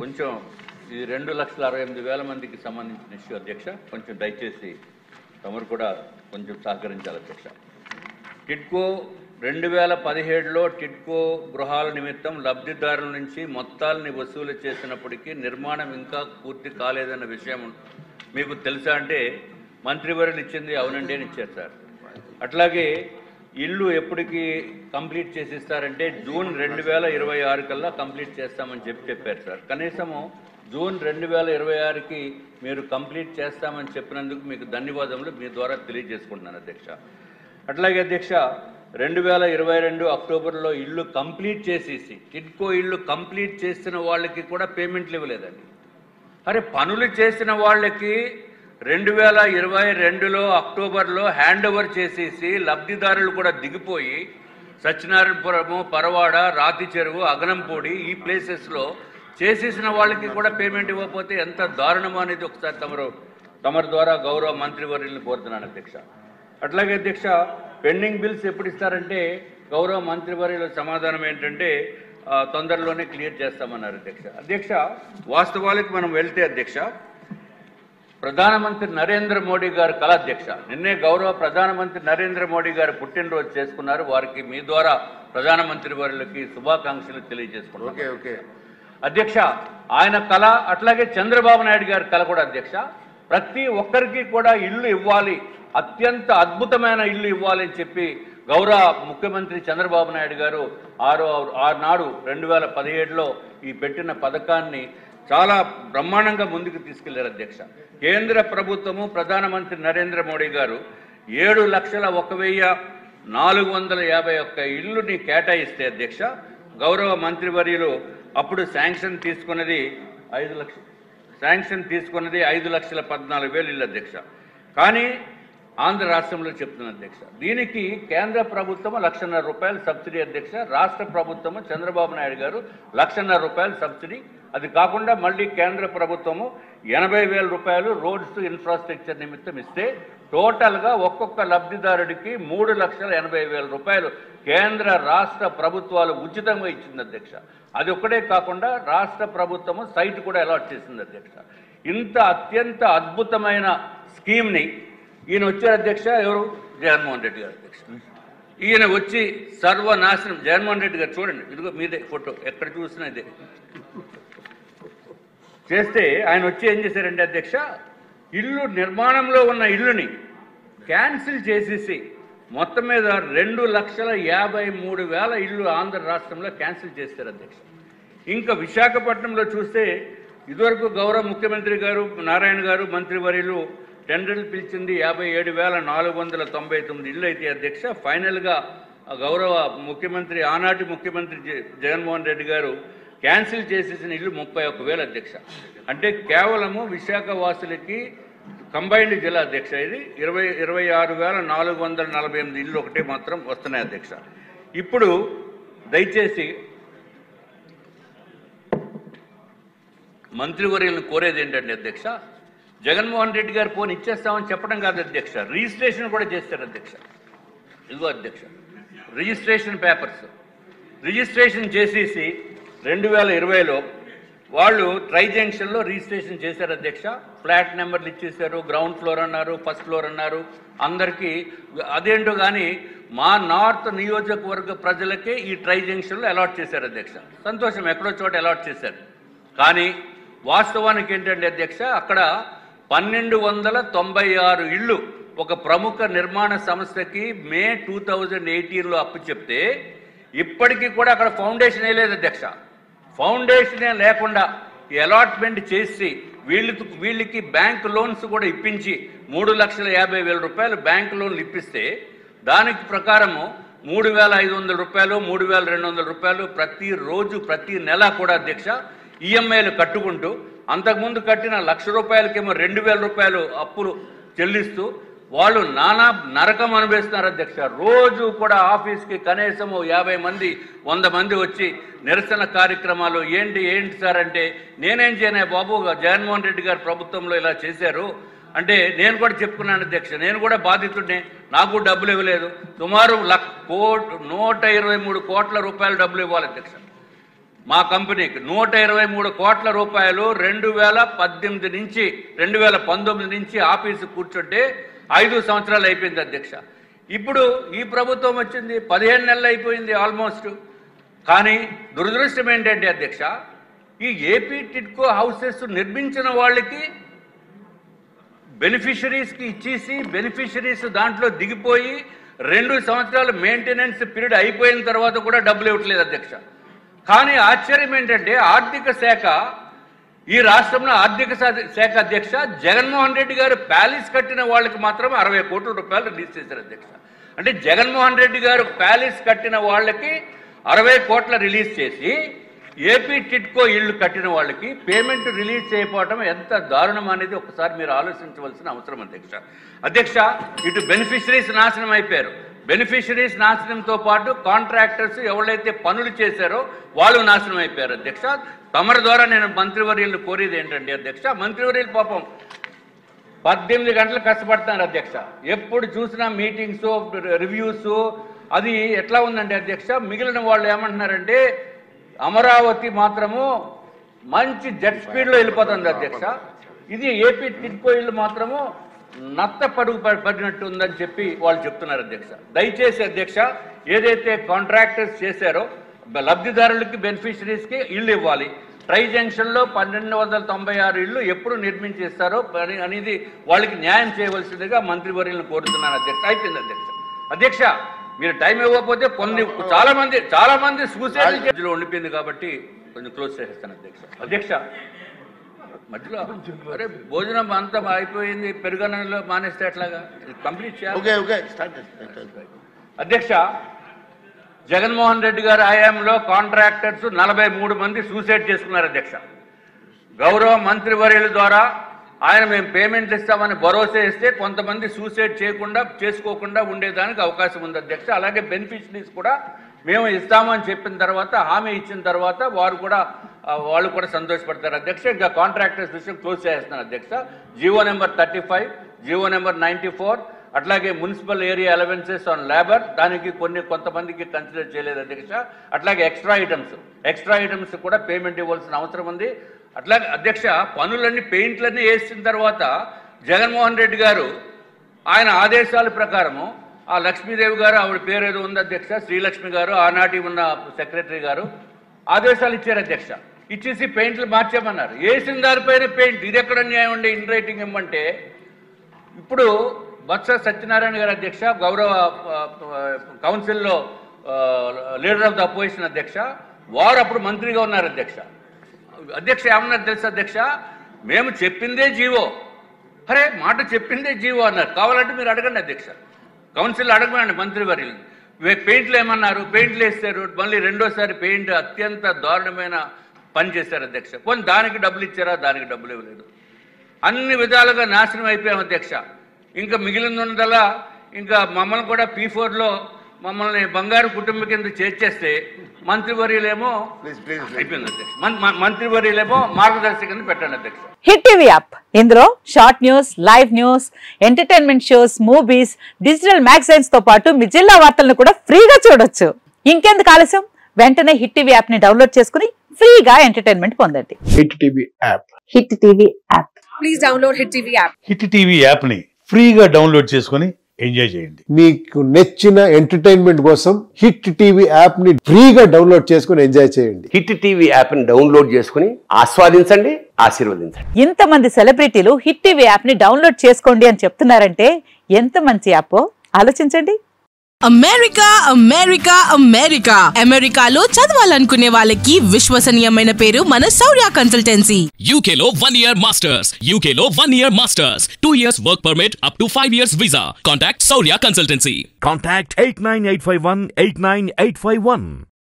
కొంచెం ఇది 2,68,000 మందికి సంబంధించిన ఇష్యూ అధ్యక్ష. కొంచెం దయచేసి తమరు కూడా కొంచెం సహకరించాలి అధ్యక్ష. టిడ్కో 2017లో టిడ్కో గృహాల నిమిత్తం లబ్ధిదారుల నుంచి మొత్తాలని వసూలు చేసినప్పటికీ నిర్మాణం ఇంకా పూర్తి కాలేదన్న విషయం మీకు తెలుసా అంటే మంత్రివర్యులు ఇచ్చింది అవునండి అని ఇచ్చారు సార్. అట్లాగే ఇల్లు ఎప్పటికి కంప్లీట్ చేసిస్తారంటే జూన్ 2026 కల్లా కంప్లీట్ చేస్తామని చెప్పారు సార్. కనీసము జూన్ 2026కి మీరు కంప్లీట్ చేస్తామని చెప్పినందుకు మీకు ధన్యవాదములు మీ ద్వారా తెలియజేసుకుంటున్నాను అధ్యక్ష. అట్లాగే అధ్యక్ష 2022 అక్టోబర్లో ఇల్లు కంప్లీట్ చేసేసి టిడ్కో ఇల్లు కంప్లీట్ చేసిన వాళ్ళకి కూడా పేమెంట్లు ఇవ్వలేదండి. అరే పనులు చేసిన వాళ్ళకి 2022లో అక్టోబర్లో హ్యాండ్ ఓవర్ చేసేసి లబ్ధిదారులు కూడా దిగిపోయి సత్యనారాయణపురము, పరవాడ, రాతి చెరువు, అగనంపూడి ఈ ప్లేసెస్లో చేసేసిన వాళ్ళకి కూడా పేమెంట్ ఇవ్వకపోతే ఎంత దారుణమో అనేది ఒకసారి తమరి ద్వారా గౌరవ మంత్రివర్యులను కోరుతున్నాను అధ్యక్ష. అట్లాగే అధ్యక్ష పెండింగ్ బిల్స్ ఎప్పుడు ఇస్తారంటే గౌరవ మంత్రివర్యుల సమాధానం ఏంటంటే తొందరలోనే క్లియర్ చేస్తామన్నారు అధ్యక్ష. అధ్యక్ష వాస్తవాలకు మనం వెళ్తే అధ్యక్ష ప్రధానమంత్రి నరేంద్ర మోడీ గారు కల అధ్యక్ష నిన్నే గౌరవ ప్రధానమంత్రి నరేంద్ర మోడీ గారు పుట్టినరోజు చేసుకున్నారు. వారికి మీ ద్వారా ప్రధానమంత్రి వారికి శుభాకాంక్షలు తెలియజేసుకున్నారు అధ్యక్ష. ఆయన కళ అట్లాగే చంద్రబాబు నాయుడు గారి కళ కూడా అధ్యక్ష ప్రతి ఒక్కరికి కూడా ఇల్లు ఇవ్వాలి, అత్యంత అద్భుతమైన ఇల్లు ఇవ్వాలి అని చెప్పి గౌరవ ముఖ్యమంత్రి చంద్రబాబు నాయుడు గారు ఆనాడు 2017లో ఈ పెట్టిన పథకాన్ని చాలా బ్రహ్మాండంగా ముందుకు తీసుకెళ్లారు అధ్యక్ష. కేంద్ర ప్రభుత్వము ప్రధానమంత్రి నరేంద్ర మోడీ గారు 7,01,451 ఇల్లుని కేటాయిస్తే అధ్యక్ష గౌరవ మంత్రివర్యులు అప్పుడు శాంక్షన్ తీసుకున్నది 5,14,000 ఇల్లు అధ్యక్ష. కానీ ఆంధ్ర రాష్ట్రంలో చెప్తున్న అధ్యక్ష దీనికి కేంద్ర ప్రభుత్వం ₹1,50,000 సబ్సిడీ అధ్యక్ష. రాష్ట్ర ప్రభుత్వము చంద్రబాబు నాయుడు గారు ₹1,50,000 సబ్సిడీ. అది కాకుండా మళ్ళీ కేంద్ర ప్రభుత్వము ₹80,000 రోడ్స్ ఇన్ఫ్రాస్ట్రక్చర్ నిమిత్తం ఇస్తే టోటల్గా ఒక్కొక్క లబ్ధిదారుడికి ₹3,80,000 కేంద్ర రాష్ట్ర ప్రభుత్వాలు ఉచితంగా ఇచ్చింది అధ్యక్ష. అది ఒక్కటే కాకుండా రాష్ట్ర ప్రభుత్వము సైట్ కూడా అలాట్ చేసింది అధ్యక్ష. ఇంత అత్యంత అద్భుతమైన స్కీమ్ని ఈయన వచ్చారు అధ్యక్ష. ఎవరు? జగన్మోహన్ రెడ్డి గారు అధ్యక్ష. ఈయన వచ్చి సర్వనాశనం. జగన్మోహన్ రెడ్డి గారు చూడండి, ఇదిగో మీదే ఫోటో, ఎక్కడ చూసినా ఇదే చేస్తే ఆయన వచ్చి ఏం చేశారంటే అధ్యక్ష ఇల్లు నిర్మాణంలో ఉన్న ఇల్లుని క్యాన్సిల్ చేసేసి మొత్తం మీద 2,53,000 ఇల్లు ఆంధ్ర రాష్ట్రంలో క్యాన్సిల్ చేశారు అధ్యక్ష. ఇంకా విశాఖపట్నంలో చూస్తే ఇదివరకు గౌరవ ముఖ్యమంత్రి గారు నారాయణ గారు మంత్రివర్యులు టెండర్లు పిలిచింది 57,499 ఇళ్ళు అయితే అధ్యక్ష ఫైనల్గా గౌరవ ముఖ్యమంత్రి ఆనాటి ముఖ్యమంత్రి జగన్మోహన్ రెడ్డి గారు క్యాన్సిల్ చేసేసిన ఇల్లు 31,000 అధ్యక్ష. అంటే కేవలము విశాఖ వాసులకి కంబైన్డ్ జిల్లా అధ్యక్ష ఇది 26,448 ఇల్లు ఒకటే మాత్రం వస్తున్నాయి అధ్యక్ష. ఇప్పుడు దయచేసి మంత్రివర్యులను కోరేది ఏంటంటే అధ్యక్ష జగన్మోహన్ రెడ్డి గారు ఫోన్ ఇచ్చేస్తామని చెప్పడం కాదు అధ్యక్ష, రిజిస్ట్రేషన్ కూడా చేస్తారు అధ్యక్ష. ఇదిగో అధ్యక్ష రిజిస్ట్రేషన్ పేపర్స్ రిజిస్ట్రేషన్ చేసేసి 2020లో వాళ్ళు ట్రై జంక్షన్లో రిజిస్ట్రేషన్ చేశారు అధ్యక్ష. ఫ్లాట్ నెంబర్లు ఇచ్చేశారు, గ్రౌండ్ ఫ్లోర్ అన్నారు, ఫస్ట్ ఫ్లోర్ అన్నారు అందరికీ. అదేంటో కానీ మా నార్త్ నియోజకవర్గ ప్రజలకే ఈ ట్రై జంక్షన్లో అలాట్ చేశారు అధ్యక్ష. సంతోషం, ఎక్కడో చోట అలాట్ చేశారు. కానీ వాస్తవానికి ఏంటంటే అధ్యక్ష అక్కడ 1,296 ఇళ్ళు ఒక ప్రముఖ నిర్మాణ సంస్థకి మే 2018లో అప్పు చెప్తే ఇప్పటికీ కూడా అక్కడ ఫౌండేషన్ వేయలేదు అధ్యక్ష. ఫౌండేషనే లేకుండా ఈ అలాట్మెంట్ చేసి వీళ్ళకి బ్యాంక్ లోన్స్ కూడా ఇప్పించి ₹3,50,000 బ్యాంక్ లోన్లు ఇప్పిస్తే దానికి ప్రకారము ₹3,500 ₹3,200 ప్రతిరోజు ప్రతి నెల కూడా అధ్యక్ష ఈఎంఐలు కట్టుకుంటూ అంతకుముందు కట్టిన ₹1,00,000కేమో ₹2,000 అప్పులు చెల్లిస్తూ వాళ్ళు నానా నరకం అనుభవిస్తున్నారు అధ్యక్ష. రోజు కూడా ఆఫీస్కి కనీసము 50 మంది 100 మంది వచ్చి నిరసన కార్యక్రమాలు ఏంటి సార్ అంటే నేనేం చేయను బాబు, జగన్మోహన్ రెడ్డి గారు ప్రభుత్వంలో ఇలా చేశారు అంటే నేను కూడా చెప్పుకున్నాను అధ్యక్ష, నేను కూడా బాధితుడినే, నాకు డబ్బులు ఇవ్వలేదు. సుమారు ₹123 కోట్ల డబ్బులు ఇవ్వాలి అధ్యక్ష. మా కంపెనీకి 123 కోట్ల రూపాయలు 2018 నుంచి 2019 నుంచి ఆఫీసు కూర్చుంటే 5 సంవత్సరాలు అయిపోయింది అధ్యక్ష. ఇప్పుడు ఈ ప్రభుత్వం వచ్చింది 15 నెలలు అయిపోయింది ఆల్మోస్ట్. కానీ దురదృష్టం ఏంటంటే అధ్యక్ష, ఈ ఏపీ టిడ్కో హౌసెస్ నిర్మించిన వాళ్ళకి బెనిఫిషరీస్కి ఇచ్చేసి బెనిఫిషరీస్ దాంట్లో దిగిపోయి 2 సంవత్సరాలు మెయింటెనెన్స్ పీరియడ్ అయిపోయిన తర్వాత కూడా డబ్బులు ఇవ్వట్లేదు అధ్యక్ష. కానీ ఆశ్చర్యం ఏంటంటే ఆర్థిక శాఖ, ఈ రాష్ట్రంలో ఆర్థిక శాఖ అధ్యక్ష జగన్మోహన్ రెడ్డి గారు ప్యాలెస్ కట్టిన వాళ్ళకి మాత్రం 60 కోట్ల రూపాయలు రిలీజ్ చేశారు అధ్యక్ష. అంటే జగన్మోహన్ రెడ్డి గారు ప్యాలెస్ కట్టిన వాళ్ళకి 60 కోట్ల రిలీజ్ చేసి ఏపీ టిడ్కో ఇళ్లు కట్టిన వాళ్ళకి పేమెంట్ రిలీజ్ చేయకపోవడం ఎంత దారుణం అనేది ఒకసారి మీరు ఆలోచించవలసిన అవసరం అధ్యక్ష. అధ్యక్ష, ఇటు బెనిఫిషరీస్ నాశనం అయిపోయారు. బెనిఫిషరీస్ నాశనంతో పాటు కాంట్రాక్టర్స్ ఎవరైతే పనులు చేశారో వాళ్ళు నాశనం అయిపోయారు అధ్యక్ష. తమరి ద్వారా నేను మంత్రివర్యులను కోరేది ఏంటంటే అధ్యక్ష, మంత్రివర్యులు పాపం 18 గంటలు కష్టపడతారు అధ్యక్ష. ఎప్పుడు చూసినా మీటింగ్స్, రివ్యూస్, అది ఎట్లా ఉందంటే అధ్యక్ష, మిగిలిన వాళ్ళు ఏమంటున్నారంటే అమరావతి మాత్రము మంచి జెట్ స్పీడ్లో వెళ్ళిపోతుంది అధ్యక్ష, ఇది ఏపీ టిడ్కో ఇల్లు మాత్రము నత్త పడుగు పడినట్టు ఉందని చెప్పి వాళ్ళు చెప్తున్నారు అధ్యక్ష. దయచేసి అధ్యక్ష, ఏదైతే కాంట్రాక్టర్స్ చేశారో లబ్ధిదారులకి బెనిఫిషరీస్కి ఇళ్ళు ఇవ్వాలి. ట్రై జంక్షన్లో 1296 ఇళ్ళు ఎప్పుడు నిర్మించేస్తారో అనేది వాళ్ళకి న్యాయం చేయవలసిందిగా మంత్రివర్యులను కోరుతున్నాను అధ్యక్ష. అయిపోయింది అధ్యక్ష. అధ్యక్ష, మీరు టైం ఇవ్వకపోతే చాలా మంది సూసైడ్ ఉండిపోయింది కాబట్టి కొంచెం క్లోజ్ చేసేస్తాను అధ్యక్ష. అధ్యక్ష, మధ్యలో అరే భోజనం అంతా అయిపోయింది, పెరుగన్నంలో మానేస్తే ఎట్లాగా, కంప్లీట్ చేయాలి. అధ్యక్ష, జగన్మోహన్ రెడ్డి గారి హయాంలో కాంట్రాక్టర్స్ 43 మంది సూసైడ్ చేసుకున్నారు అధ్యక్ష. గౌరవ మంత్రివర్యుల ద్వారా ఆయన మేము పేమెంట్లు ఇస్తామని భరోసా ఇస్తే కొంతమంది సూసైడ్ చేసుకోకుండా ఉండేదానికి అవకాశం ఉంది అధ్యక్ష. అలాగే బెనిఫిషరీస్ కూడా మేము ఇస్తామని చెప్పిన తర్వాత, హామీ ఇచ్చిన తర్వాత వాళ్ళు కూడా సంతోషపడతారు అధ్యక్ష. ఇంకా కాంట్రాక్టర్స్ విషయం క్లోజ్ చేస్తున్నారు అధ్యక్ష. జీవో నెంబర్ 35, జీవో నెంబర్ 94, అట్లాగే municipal area allowances on labour, దానికి కొంతమందికి కన్సిడర్ చేయలేదు అధ్యక్ష. అట్లాగే ఎక్స్ట్రా ఐటమ్స్ కూడా పేమెంట్ ఇవ్వాల్సిన అవసరం ఉంది. అట్లాగే అధ్యక్ష, పెయింట్లన్నీ వేసిన తర్వాత జగన్మోహన్ రెడ్డి గారు ఆయన ఆదేశాల ప్రకారము ఆ లక్ష్మీదేవి గారు, ఆవిడ పేరు ఏదో ఉంది అధ్యక్ష, శ్రీలక్ష్మి గారు, ఆనాటి ఉన్న సెక్రటరీ గారు ఆదేశాలు ఇచ్చారు అధ్యక్ష. ఇచ్చేసి పెయింట్లు మార్చామన్నారు. వేసిన దానిపైన పెయింట్, ఇది ఎక్కడ న్యాయం ఉండే ఇన్ రైటింగ్ ఇవ్వమంటే. ఇప్పుడు బొత్స సత్యనారాయణ గారు అధ్యక్ష, గౌరవ కౌన్సిల్లో లీడర్ ఆఫ్ ద అపోజిషన్ అధ్యక్ష, వారు అప్పుడు మంత్రిగా ఉన్నారు అధ్యక్ష. అధ్యక్ష ఏమన్నారు తెలుసు అధ్యక్ష, మేము చెప్పిందే జీవో, అరే మాట చెప్పిందే జీవో అన్నారు. కావాలంటే మీరు అడగండి అధ్యక్ష, కౌన్సిల్లో అడగమండి మంత్రివర్యులు. పెయింట్లు ఏమన్నారు, పెయింట్లు వేస్తారు, మళ్ళీ రెండోసారి పెయింట్ అత్యంత దారుణమైన పని చేశారు అధ్యక్ష. పోనీ దానికి డబ్బులు ఇచ్చారా, దానికి డబ్బులు ఇవ్వలేదు. అన్ని విధాలుగా నాశనం అయిపోయాం అధ్యక్ష. ఇంకా మిగిలిందల్లా ఇంకా మమ్మల్ని కూడా P4లో మమ్మల్ని బంగారు కుటుంబం కింద చేర్చేస్తే మంత్రివర్యులేమో అయిపోయింది అధ్యక్ష. మంత్రివర్యులేమో మార్గదర్శి కింద పెట్టండి అధ్యక్ష. హిట్ టీవీ యాప్, ఇందులో short news, live news, entertainment shows, movies, digital magazines తో పాటు మీ జిల్లా వార్తలను కూడా ఫ్రీగా చూడొచ్చు. ఇంకెందుకు ఆలస్యం, వెంటనే హిట్ టీవీ యాప్ ని డౌన్లోడ్ చేసుకుని ఫ్రీగా ఎంటర్టైన్మెంట్ పొందండి. Hit TV app, hit TV app, please download hit TV app. Hit TV app ని ఫ్రీగా డౌన్లోడ్ చేసుకుని ఎంజాయ్ చేయండి. మీకు నచ్చిన ఎంటర్టైన్మెంట్ కోసం హిట్ టీవీ యాప్ ని ఫ్రీగా డౌన్లోడ్ చేసుకుని ఎంజాయ్ చేయండి. హిట్ టీవీ యాప్ ని డౌన్లోడ్ చేసుకుని ఆస్వాదించండి, ఆశీర్వదించండి. ఇంతమంది సెలబ్రిటీలు హిట్ టీవీ యాప్ ని డౌన్లోడ్ చేసుకోండి అని చెప్తున్నారంటే ఎంత మంచి యాప్ ఆలోచించండి. అమెరికా అమెరికాలో చదవాలనుకునే వాళ్ళకి విశ్వసనీయమైన పేరు మన శౌర్య కన్సల్టెన్సీ. UK లో 1 year masters, UK లో 1 year masters, 2 years work permit up to 5 years visa. Contact Saurya Consultancy. Contact 89851 89851.